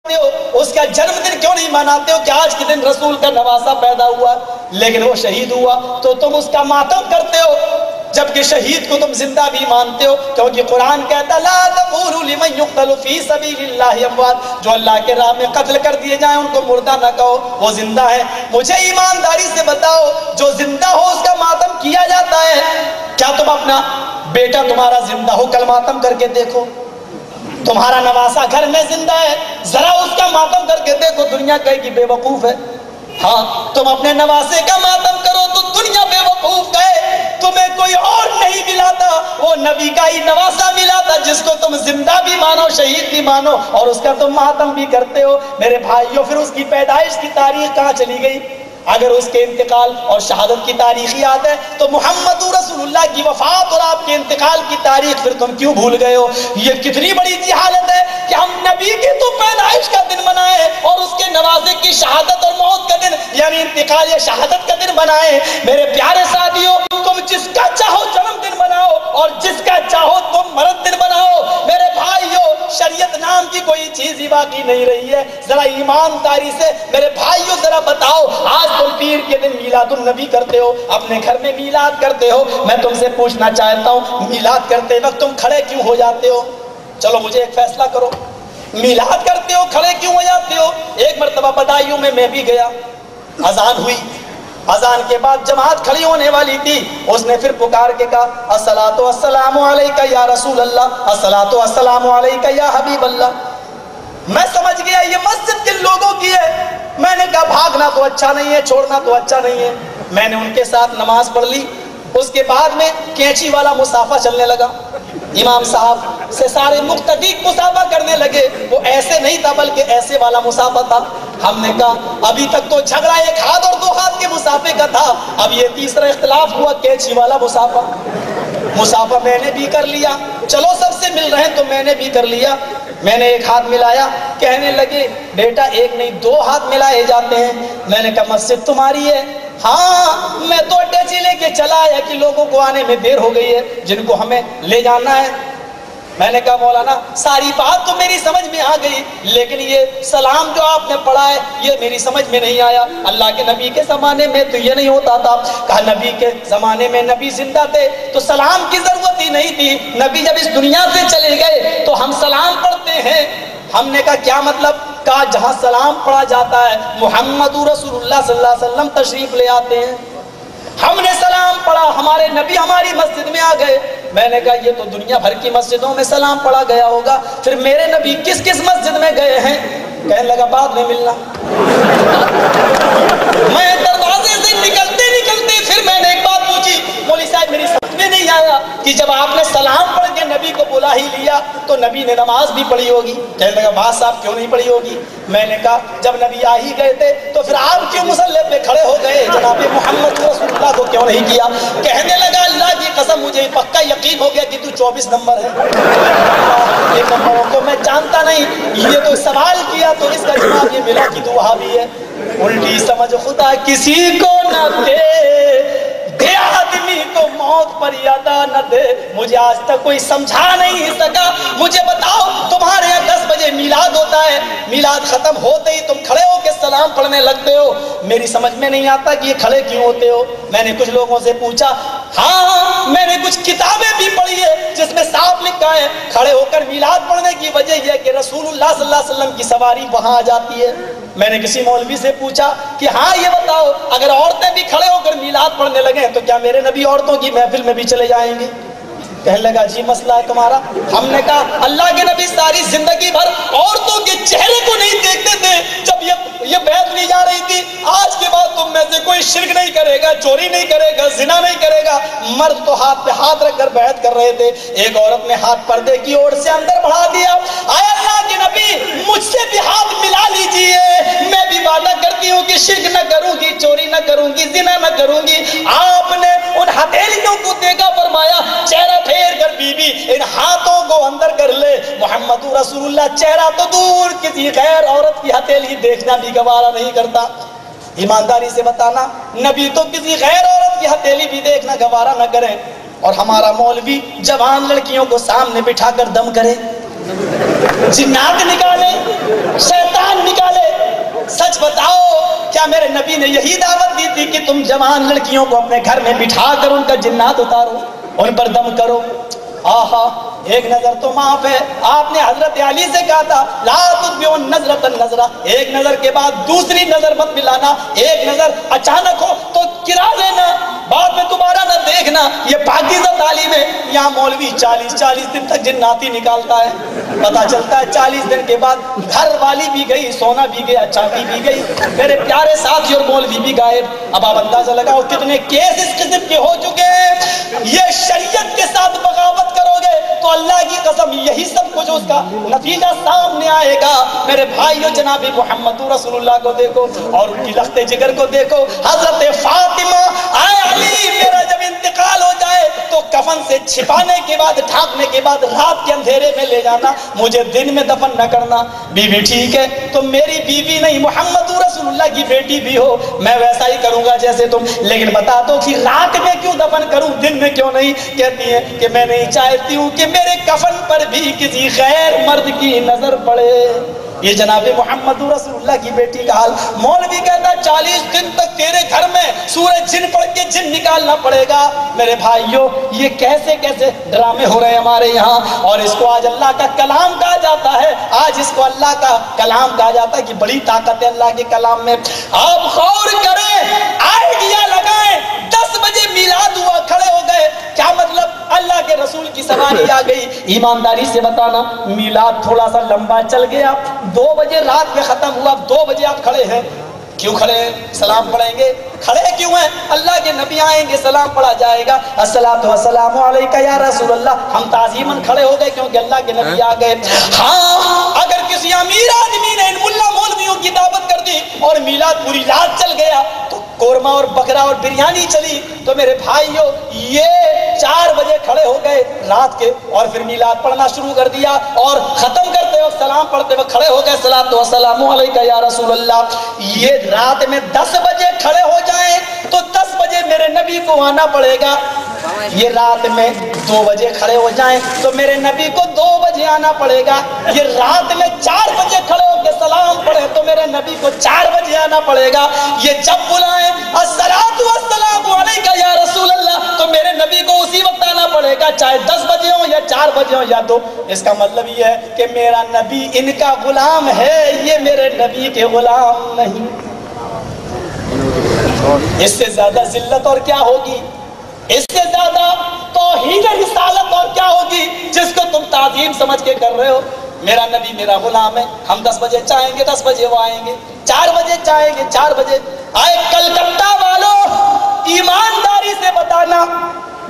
اس کا جنم دن کیوں نہیں مناتے ہو کہ آج کے دن رسول کا نواسا پیدا ہوا لیکن وہ شہید ہوا تو تم اس کا ماتم کرتے ہو، جبکہ شہید کو تم زندہ بھی مانتے ہو، کیونکہ قرآن کہتا لا تقولوا لمن يقتل في سبيل الله اموات، جو اللہ کے راہ میں قتل کر دیے جائیں ان کو مردہ نہ کہو، وہ زندہ ہے۔ مجھے ایمانداری سے بتاؤ جو زندہ ہو اس کا ماتم کیا جاتا ہے؟ کیا تم اپنا بیٹا تمہارا زندہ ہو کل ماتم کر کے دیکھو؟ تمہارا نواسا گھر میں زندہ ہے، ذرا اس کا ماتم کر کے دیکھو، دنیا کہے کہ بے وقوف ہے۔ ہاں تم اپنے نواسے کا ماتم کرو تو دنیا بے وقوف کہے، تمہیں کوئی اور نہیں ملا تھا، وہ نبی کا ہی نواسا ملا تھا جس کو تم زندہ بھی مانو شہید بھی مانو اور اس کا تم ماتم بھی کرتے ہو۔ میرے بھائیوں پھر اس کی پیدائش کی تاریخ کہاں چلی گئی؟ اگر اس کے انتقال اور شہادت کی تاریخ یاد ہے تو محمد رسول اللہ کی وفات اور آپ کے انتقال کی تاریخ پھر تم کیوں بھول گئے ہو؟ یہ کتنی بڑی جہالت ہے کہ ہم نبی کی تو پیدائش کا دن منائیں اور اس کے نواسے کی شہادت اور موت کا دن یعنی انتقال یا شہادت کا دن منائیں۔ میرے پیارے ساتھیوں، تم جس کا چاہو جنم دن مناؤ اور جس کا چاہو تم مرد دن مناؤ۔ میرے بھائیوں، شریعت نام کی کوئی چیز ہی باقی نہیں رہی ہے۔ ذرا ایمانداری سے میرے بھائیوں ذرا بتاؤ، آج تم پیر کے دن میلاد النبی کرتے ہو، اپنے گھر میں میلاد کرتے ہو، میں تم سے پوچھنا چاہتا ہوں میلاد کرتے وقت تم کھڑے کیوں ہو جاتے ہو؟ چلو مجھے ایک فیصلہ کرو، میلاد کرتے ہو کھڑے کیوں ہو جاتے ہو؟ ایک مرتبہ بدایوں میں بھی گیا، اذان ہوئی، اذان کے بعد جماعت کھڑی ہونے والی تھی، اس نے پھر پکار کے کہا الصلاۃ والسلام علیک یا رسول اللہ، الصلاۃ والسلام علیک یا حبیب اللہ۔ میں سمجھ گیا یہ مسجد کن لوگوں کی ہے، میں نے کہا بھاگنا تو اچھا نہیں ہے، چھوڑنا تو اچھا نہیں ہے، میں نے ان کے ساتھ نماز پڑھ لی۔ اس کے بعد میں کینچی والا مسافہ چلنے لگا، امام صاحب سے سارے مقتدی مسافہ کرنے لگے، وہ ایسے نہیں تھا بلکہ ایسے والا مسافہ تھا۔ ہم نے کہا ابھی تک تو جھگڑا ایک ہاتھ اور دو ہاتھ کے مسافے کا تھا، اب یہ تیسرا اختلاف ہوا کینچی والا مسافہ۔ مسافہ میں نے بھی کر لیا، چلو سب سے مل رہے ہیں تو میں نے بھی کر لیا۔ میں نے ایک ہاتھ ملایا، کہنے لگے بیٹا ایک نہیں دو ہاتھ ملائے جاتے ہیں۔ میں نے کہا مسجد تمہاری ہے؟ ہاں میں تو ٹیچی لے کے چلا آیا کہ لوگوں کو آنے میں دیر ہو گئی ہے جن کو ہمیں لے جانا ہے۔ میں نے کہا مولانا ساری بات تو میری سمجھ میں آ گئی لیکن یہ سلام جو آپ نے پڑھا ہے یہ میری سمجھ میں نہیں آیا، اللہ کے نبی کے زمانے میں تو یہ نہیں ہوتا تھا۔ کہا نبی کے زمانے میں نبی زندہ تھے تو سلام کی ضرورت ہی نہیں تھی، نبی جب اس دنیا سے چلے گئے تو ہم سلام پڑھتے ہیں۔ ہم نے کہا کیا مطلب؟ کہا جہاں سلام پڑھا جاتا ہے محمد رسول اللہ صلی اللہ علیہ وسلم تشریف لے آتے ہیں، ہم نے سلام پڑھا، ہمارے نبی ہماری مسجد میں آ گئے۔ میں نے کہا یہ تو دنیا بھر کی مسجدوں میں سلام پڑھا گیا ہوگا، پھر میرے نبی کس کس مسجد میں گئے ہیں؟ کہنے لگا بعد میں ملنا۔ میں دروازے سے نکلتے نکلتے پھر میں نے ایک بات پوچھی، مولوی صاحب میری سمجھ میں نہیں آیا کہ جب آپ نے سلام پڑھ کے نبی کو بلا ہی لیا تو نبی نے نماز بھی پڑھی ہوگی۔ کہنے لگا بات صاحب کیوں نہیں پڑھی ہوگی؟ میں نے کہا جب نبی آ ہی گئے تھے تو پھر آپ کیوں مصلی پہ کھڑے ہو گئے؟ جناب محمد رسول اللہ کو کیوں نہیں کیا؟ کہنے لگا اللہ کی قسم مجھے پکا یقین ہو گیا کہ تو 24 نمبر ہے، یہ نمبروں کو میں جانتا نہیں، یہ تو سوال کیا تو اس کا جواب یہ ملا کہ تو وہابی ہے۔ الٹی سمجھ خدا کسی کو نہ دے، دے آدمی کو موت پر یادا نہ دے، مجھے آج تک کوئی سمجھا نہیں سکا۔ مجھے بتاؤ تمہارے یہاں 10 بجے میلاد ہوتا ہے، میلاد ختم ہوتے ہی تم کھڑے ہو کے سلام پڑھنے لگتے ہو، میری سمجھ میں نہیں آتا کہ یہ کھڑے کیوں ہوتے ہو۔ میں نے کچھ لوگوں سے پوچھا، ہاں میں نے کچھ کتابیں بھی پڑھی ہے جس میں صاف لکھا ہے کھڑے ہو کر میلاد پڑھنے کی وجہ یہ ہے کہ رسول اللہ صلی اللہ علیہ وسلم کی سواری وہاں آ جاتی ہے۔ میں نے کسی مولوی سے پوچھا کہ ہاں یہ بتاؤ اگر عورتیں بھی کھڑے ہو کر میلاد پڑھنے لگیں تو کیا میرے نبی عورتوں کی محفل میں بھی چلے جائیں گے؟ کہنے لگا جی مسئلہ ہے تمہارا۔ ہم نے کہا اللہ کے نبی ساری زندگی بھر عورتوں کے چہرے کو نہیں دیکھتے تھے، جب یہ بیعت لی جا رہی تھی آج کے بعد تم میں سے کوئی شرک نہیں کرے گا، چوری نہیں کرے گا، زنا نہیں کرے گا، مرد تو ہاتھ پہ ہاتھ رکھ کر بیعت کر رہے تھے، ایک عورت نے ہاتھ پردے کی اوڑ سے اندر بڑھا دیا، آئے اللہ کے نبی مجھ سے بھی ہاتھ ملا لیجئے، میں بھی وعدہ کرتی ہوں کہ شرک نہ کروں گی، چوری نہ کروں گی، زنا نہ کروں گی۔ آپ نے ان ہتھیلیوں کو دیکھا، فرمایا چہرہ پھیر کر بی بی ان ہاتھوں کو اندر کر لے۔ محمد رسول اللہ چہرہ تو دور کسی غیر عورت کی ہتھیلی دیکھنا بھی گوارا نہیں کرتا۔ ایمانداری سے بتانا نبی تو کسی غیر عورت کی ہتھیلی بھی دیکھنا گوارا نہ کریں، اور ہمارا مولوی جوان لڑکیوں کو سامنے بٹھا کر دم کرے، جنات نکالے، شیطان کیا میرے نبی نے یہی دعوت دی تھی کہ تم جوان لڑکیوں کو اپنے گھر میں بٹھا کر ان کا جنات اتارو، ان پر دم کرو؟ آہا، ایک نظر تو معاف ہے، آپ نے حضرت علی سے کہا تھا لا تتبعوا النظرۃ النظرہ، ایک نظر کے بعد دوسری نظر مت ملانا، ایک نظر اچانک ہو تو گرا دینا، بعد میں دوبارہ نہ دیکھنا۔ یہ پاکیزہ تعلیم ہے۔ یہاں مولوی 40 دن تک جناتی نکالتا ہے، پتا چلتا ہے 40 دن کے بعد گھر والی بھی گئی، سونا بھی گیا، چاندی بھی گئی، میرے پیارے ساتھی اور مولوی بھی غائب۔ اب آپ اندازہ لگاؤ کتنے کیس اس قسم کے ہو چکے ہیں۔ یہ شریعت کے ساتھ بغاوت کرو گے تو اللہ کی قسم یہی سب کچھ اس کا نتیجہ سامنے آئے گا۔ میرے بھائیو، جناب محمد رسول اللہ کو دیکھو اور ان کی لخت جگر کو دیکھو۔ حضرت فاطمہ، اے علی، میرا جب انتقال ہو جائے تو کفن سے چھپانے کے بعد، ڈھانپنے کے بعد رات کے اندھیرے میں لے جانا، مجھے دن میں دفن نہ کرنا۔ بیوی ٹھیک ہے، تم میری بیوی نہیں، محمد رسول اللہ کی بیٹی بھی ہو، میں ویسا ہی کروں گا جیسے تم، لیکن بتا دو کہ رات میں کیوں دفن کروں، دن میں کیوں نہیں؟ کہتی ہے کہ میں نہیں چاہتی ہوں کہ میرے کفن پر بھی کسی غیر مرد کی نظر پڑے۔ یہ جناب محمد رسول اللہ کی بیٹی کا حال۔ مولوی کہتا 40 دن تک تیرے گھر میں سورج جن پڑھ کے جن نکالنا پڑے گا۔ میرے بھائیوں، یہ کیسے کیسے ڈرامے ہو رہے ہیں ہمارے یہاں، اور اس کو آج اللہ کا کلام کہا جاتا ہے۔ آج اس کو اللہ کا کلام کہا جاتا ہے کہ بڑی طاقت ہے اللہ کے کلام میں۔ آپ غور کریں، آئیڈیا لگائیں، 10 بجے میلاد ہوا، کھڑے ہو گئے، کیا مطلب؟ اللہ کے رسول کی سواری آ گئی۔ ایمانداری سے بتانا، میلاد تھوڑا سا لمبا چل گیا، 2 بجے رات میں ختم ہوا، 2 بجے آپ کھڑے ہیں، کیوں کھڑے ہیں؟ سلام پڑھیں گے، کھڑے کیوں ہیں؟ اللہ کے نبی آئیں گے، سلام پڑھا جائے گا، الصلاۃ والسلام علیک یا رسول اللہ، ہم تعظیماً کھڑے ہو گئے کیونکہ اللہ کے نبی آ گئے۔ ہاں، اگر کسی امیر آدمی نے ان ملا مولویوں کی دعوت کر دی اور میلاد پوری رات چل گیا تو قورمہ اور بکرا اور بریانی چلی، تو میرے بھائیوں یہ 4 بجے کھڑے ہو گئے رات کے اور پھر میلاد پڑھنا شروع کر دیا، اور ختم کرتے وقت سلام پڑھتے وقت کھڑے ہو گئے، الصلاۃ والسلام علیک یا رسول اللہ۔ یہ رات میں 10 بجے کھڑے ہو جائیں تو 10 بجے میرے نبی کو آنا پڑے گا۔ یہ رات میں 2 بجے کھڑے ہو جائیں تو میرے نبی کو 2 بجے آنا پڑے گا۔ یہ رات میں 4 بجے کھڑے ہو کے سلام پڑھے تو میرے نبی کو 4 بجے آنا پڑے گا۔ یہ جب بلائیں الصلاۃ والسلام علیک یا رسول اللہ تو میرے نبی کو اسی وقت آنا پڑے گا، چاہے 10 بجے ہوں یا 4 بجے ہوں یا 2۔ اس کا مطلب یہ ہے کہ میرا نبی ان کا غلام ہے، یہ میرے نبی کے غلام نہیں۔ اس سے زیادہ ذلت اور کیا ہوگی، اس سے زیادہ توحید رسالت اور کیا ہوگی جس کو تم تعظیم سمجھ کے کر رہے ہو؟ میرا نبی میرا غلام ہے، ہم 10 بجے چاہیں گے 10 بجے وہ آئیں گے، 4 بجے چاہیں گے 4 بجے آئے۔ کلکتہ والوں، ایمانداری سے بتانا،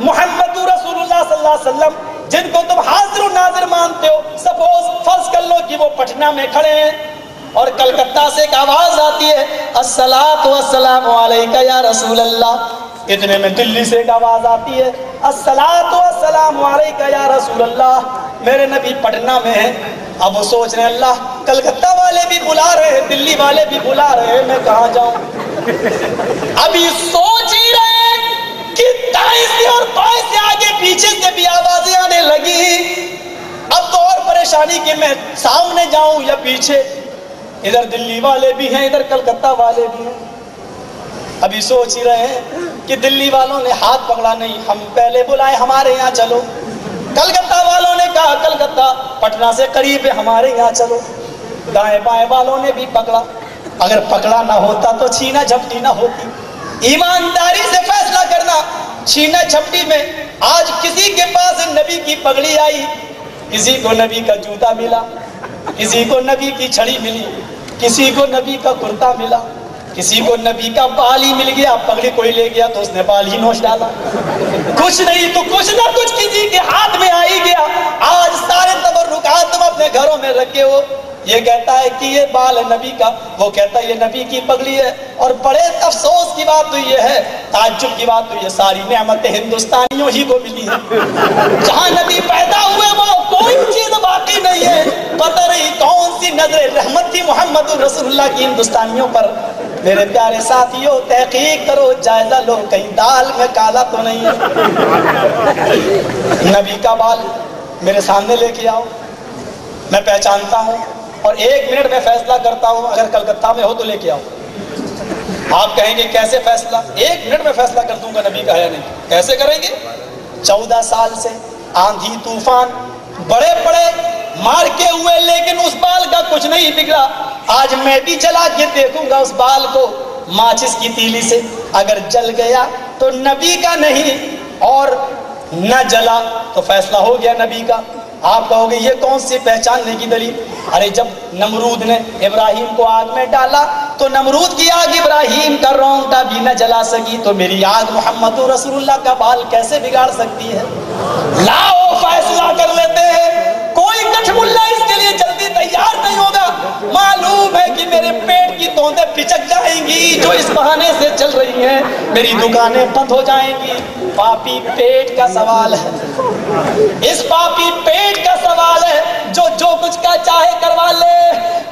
محمد رسول اللہ صلی اللہ علیہ وسلم جن کو تم حاضر و ناظر مانتے ہو، سپوز فرض کر لو کہ وہ پٹنہ میں کھڑے ہیں اور کلکتہ سے ایک آواز آتی ہے الصلاۃ والسلام علیک یا رسول اللہ، اتنے میں دلی سے ایک آواز آتی ہے الصلاۃ والسلام علیک یا رسول اللہ، میرے نبی پٹنہ میں ہیں۔ اب وہ سوچ رہے ہیں اللہ، کلکتہ والے بھی بلا رہے ہیں، دلی والے بھی بلا رہے ہیں، میں کہاں جاؤں؟ ابھی سوچ ہی رہے ہیں کہ دائیں سے اور بائیں سے آگے پیچھے سے بھی آوازیں آنے لگی۔ اب تو اور پریشانی کہ میں سامنے جاؤں یا پیچھے، ادھر دلی والے بھی ہیں ادھر کلکتہ والے بھی ہیں۔ ابھی سوچ ہی رہے ہیں کہ دلی والوں نے ہاتھ پکڑا، نہیں ہم پہلے بلائے ہمارے یہاں چلو، کلکتہ والوں نے کہا کلکتہ پٹنہ سے قریب ہے ہمارے یہاں چلو، دائیں بائیں والوں نے بھی پکڑا، اگر پکڑا نہ ہوتا تو چھینا جھپٹی نہ ہوتی۔ ایمانداری سے فیصلہ کرنا، چھینا جھپٹی میں آج کسی کے پاس نبی کی پگڑی آئی، کسی کو نبی کا جوتا ملا، کسی کو نبی کی چھڑی ملی، کسی کو نبی کا کرتا ملا، کسی کو نبی کا بال ہی مل گیا، پگڑی کوئی لے گیا تو اس نے بال ہی نوچ ڈالا، کچھ نہیں تو کچھ نہ کچھ کسی کے ہاتھ میں آ ہی گیا۔ آج سارے تبرکات تم اپنے گھروں میں رکھے ہو، یہ کہتا ہے کہ یہ بال ہے نبی کا، وہ کہتا ہے یہ نبی کی پگڑی ہے، اور بڑے افسوس کی بات تو یہ ہے، تعجب کی بات تو یہ ساری نعمتیں ہندوستانیوں ہی کو ملی ہیں۔ جہاں نبی پیدا ہوئے وہ کوئی چیز باقی نہیں ہے، پتہ نہیں کون سی نظر رحمت تھی محمد رسول اللہ کی ہندوستانیوں پر۔ میرے پیارے ساتھیوں، تحقیق کرو، جائزہ لو، کہیں دال میں کالا تو نہیں ہے۔ نبی کا بال میرے سامنے لے کے آؤ، میں پہچانتا ہوں اور 1 منٹ میں فیصلہ کرتا ہوں، اگر کلکتہ میں ہو تو لے کے آؤ، آپ کہیں گے کیسے فیصلہ؟ 1 منٹ میں فیصلہ کر دوں گا، نبی کا ہے نہیں، کیسے کریں گے؟ 14 سال سے آندھی طوفان بڑے بڑے مار کے ہوئے، لیکن اس بال کا کچھ نہیں بگڑا۔ آج میں بھی جلا کے دیکھوں گا اس بال کو ماچس کی تیلی سے، اگر جل گیا تو نبی کا نہیں، اور نہ جلا تو فیصلہ ہو گیا نبی کا۔ آپ کہو گے یہ کون سی پہچاننے کی دلیل؟ ارے جب نمرود نے ابراہیم کو آگ میں ڈالا تو نمرود کی آگ ابراہیم کا رونگٹا بھی نہ جلا سکی، تو میری آگ محمد رسول اللہ کا بال کیسے بگاڑ سکتی ہے؟ لاؤ فیصلہ کر لیتے ہیں، کوئی کٹھ ملا اس کے لیے جلدی تیار نہیں ہوگا۔ معلوم ہے کہ میرے پیٹ کی توندیں پچک جائیں گی جو اس بہانے سے چل رہی ہیں، میری دکانیں بند ہو جائیں گی۔ پاپی پیٹ کا سوال ہے، اس پاپی پیٹ کا سوال ہے جو کچھ کا چاہے کروا لے۔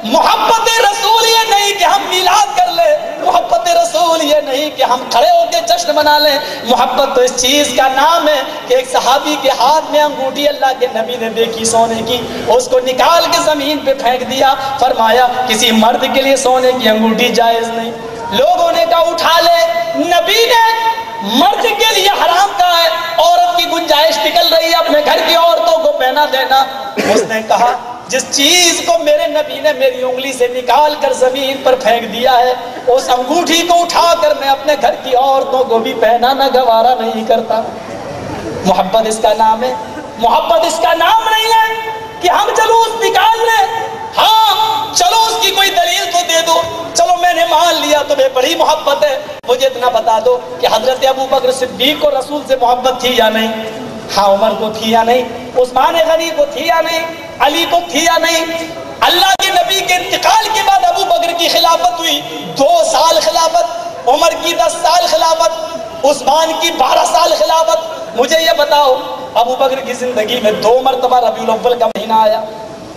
محبت رسول یہ نہیں کہ ہم میلاد کر لیں، محبت رسول یہ نہیں کہ ہم کھڑے ہو کے جشن منا لیں۔ محبت تو اس چیز کا نام ہے کہ ایک صحابی کے ہاتھ میں انگوٹھی اللہ کے نبی نے دیکھی سونے کی، اس کو نکال کے زمین پہ پھینک دیا، فرمایا کسی مرد کے لیے سونے کی انگوٹھی جائز نہیں۔ لوگوں نے کہا اٹھا لے، نبی نے مرد کے لیے حرام کہا ہے، عورت کی گنجائش نکل رہی ہے اپنے گھر کی عورتوں کو پہنا دینا۔ اس نے کہا جس چیز کو میرے نبی نے میری انگلی سے نکال کر زمین پر پھینک دیا ہے، اس انگوٹھی کو اٹھا کر میں اپنے گھر کی عورتوں کو بھی پہنانا گوارا نہیں کرتا۔ محبت اس کا نام ہے، محبت اس کا نام نہیں ہے کہ ہم جلوس نکال لیں۔ ہاں چلو اس کی کوئی دلیل تو دے دو، چلو میں نے مان لیا تمہیں بڑی محبت ہے، مجھے اتنا بتا دو کہ حضرت ابو بکر صدیق کو رسول سے محبت تھی یا نہیں؟ ہاں عمر کو تھی یا نہیں؟ عثمان غنی کو تھی یا نہیں؟ علی کو تھی یا نہیں؟ اللہ کے نبی کے انتقال کے بعد ابو بکر کی خلافت ہوئی، 2 سال خلافت، عمر کی 10 سال خلافت، عثمان کی 12 سال خلافت۔ مجھے یہ بتاؤ ابو بکر کی زندگی میں 2 مرتبہ ربیع الاول کا مہینہ آیا،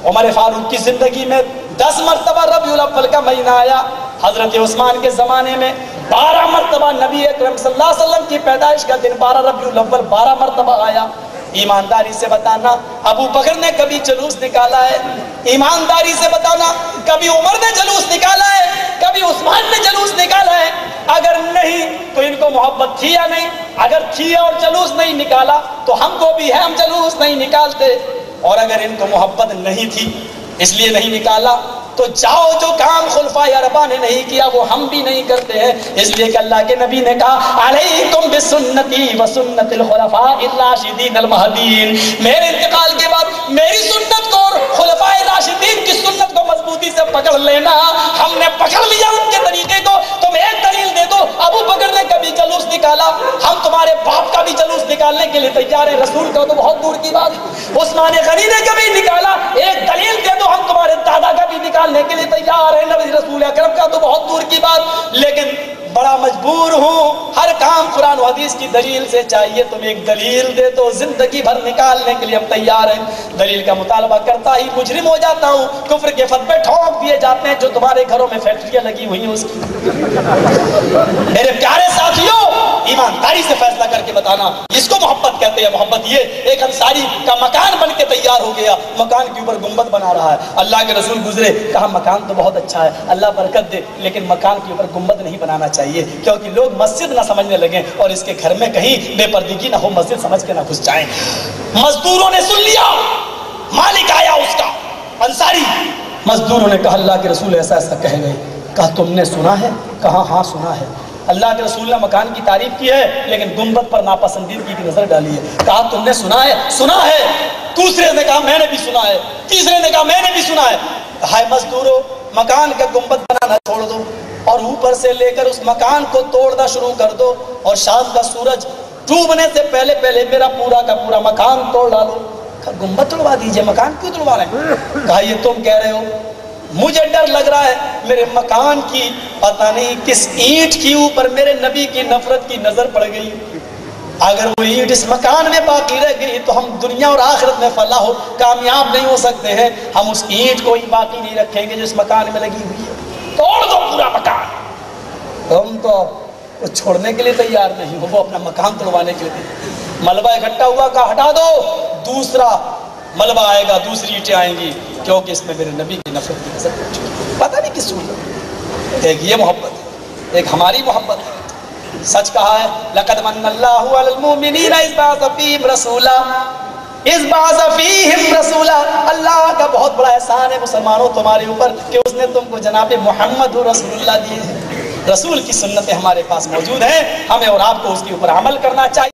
عمر فاروق کی زندگی میں 10 مرتبہ ربیع الاول کا مہینہ آیا، حضرت عثمان کے زمانے میں 12 مرتبہ نبی اکرم صلی اللہ علیہ وسلم کی پیدائش کا دن 12 ربیع الاول 12 مرتبہ آیا۔ ایمانداری سے بتانا ابو بکر نے کبھی جلوس نکالا ہے؟ ایمانداری سے بتانا کبھی عمر نے جلوس نکالا ہے؟ کبھی عثمان نے جلوس نکالا ہے؟ اگر نہیں تو ان کو محبت تھی یا نہیں؟ اگر تھی اور جلوس نہیں نکالا تو ہم کو بھی ہے، ہم جلوس نہیں نکالتے۔ اور اگر ان کو محبت نہیں تھی اس لیے نہیں نکالا تو جاؤ جو کام خلفائے اربعہ نے نہیں کیا وہ ہم بھی نہیں کرتے ہیں، اس لیے کہ اللہ کے نبی نے کہا علیکم بسنتی وسنت الخلفاء الراشدین المہدیین، میرے انتقال کے بعد میری سنت کو اور خلفائے راشدین کی سنت کو مضبوطی سے پکڑ لینا۔ ہم نے پکڑ لیا ان کے طریقے کو، تم ایک دلیل دے دو۔ ابو بکر نے کبھی جلوس نکالا؟ ہم تمہارے باپ کا بھی جلوس نکالنے کے لیے تیار ہیں، رسول کا تو بہت دور کی بات۔ عثمان غنی نے کبھی نکالا؟ ایک دلیل دے دو، ہم تمہارے دادا کا بھی نکالنے کے لیے تیار ہے، نبی رسول اکرم کا تو بہت دور کی بات۔ لیکن بڑا مجبور ہوں، ہر کام قرآن و حدیث کی دلیل سے چاہیے، تم ایک دلیل دے تو زندگی بھر نکالنے کے لیے ہم تیار ہیں۔ دلیل کا مطالبہ کرتا ہی مجرم ہو جاتا ہوں، کفر کے فتوے ٹھونک دیے جاتے ہیں جو تمہارے گھروں میں فیکٹریاں لگی ہوئی ہیں اس کی۔ میرے پیارے ساتھیوں، ایمانداری سے فیصلہ کر کے بتانا، اس کو محبت کہتے ہیں۔ محبت یہ ایک انصاری کا مکان بن کے تیار ہو گیا، مکان کے اوپر گنبد بنا رہا ہے، اللہ کے رسول گزرے، کہا مکان تو بہت اچھا ہے، اللہ برکت دے، لیکن مکان کے اوپر گنبد نہیں بنانا چاہیے کیونکہ لوگ مسجد نہ سمجھنے لگیں اور اس کے گھر میں کہیں بے پردگی نہ ہو، مسجد سمجھ کے نہ گھس جائیں۔ مزدوروں نے سن لیا، مالک آیا اس کا انصاری، مزدوروں نے کہا اللہ کے رسول ایسا ایسا کہہ گئے۔ کہا تم نے سنا ہے؟ کہا ہاں سنا ہے، اللہ کے رسول نے مکان کی تعریف کی ہے لیکن گنبد پر ناپسندیدگی کی نظر ڈالی ہے۔ کہا تم نے سنا ہے؟ سنا ہے۔ دوسرے نے کہا میں نے بھی سنا ہے، تیسرے نے کہا میں نے بھی سنا ہے۔ ہائے مزدوروں، مکان کا گنبد بنانا چھوڑ دو اور اوپر سے لے کر اس مکان کو توڑنا شروع کر دو، اور شام کا سورج ڈوبنے سے پہلے پہلے میرا پورا کا پورا مکان توڑ ڈالو۔ کہا گنبد توڑوا دیجئے، مکان کیوں توڑوا رہے ہیں؟ کہا یہ تم کہہ رہے ہو، مجھے ڈر لگ رہا ہے میرے مکان کی پتہ نہیں کس اینٹ کی اوپر میرے نبی کی نفرت کی نظر پڑ گئی، اگر وہ اینٹ اس مکان میں باقی رہ گئی تو ہم دنیا اور آخرت میں فلاح ہو کامیاب نہیں ہو سکتے ہیں، ہم اس اینٹ کو ہی باقی نہیں رکھیں گے جو اس مکان میں لگی ہوئی ہے، توڑ دو پورا مکان۔ تم تو چھوڑنے کے لیے تیار نہیں ہو، وہ اپنا مکان توڑوانے کے لیے۔ ملبہ اکٹھا ہوا، کہا ہٹا دو، دوسرا ملبہ آئے گا، دوسری اینٹیں آئیں گی، کیونکہ اس میں میرے نبی کی نفرت کی نظر پڑ چکی ہے۔ پتہ نہیں کس صورت، ایک یہ محبت ہے۔ ایک ہماری محبت ہے۔ سچ کہا ہے لقد من اللہ علی المؤمنین اذ بعث فیہم رسولا، اذ بعث فیہم رسولا، اللہ کا بہت بڑا احسان ہے مسلمانوں تمہارے اوپر کہ اس نے تم کو جناب محمد رسول اللہ دیے ہیں۔ رسول کی سنتیں ہمارے پاس موجود ہیں، ہمیں اور آپ کو اس کے اوپر عمل کرنا چاہیے۔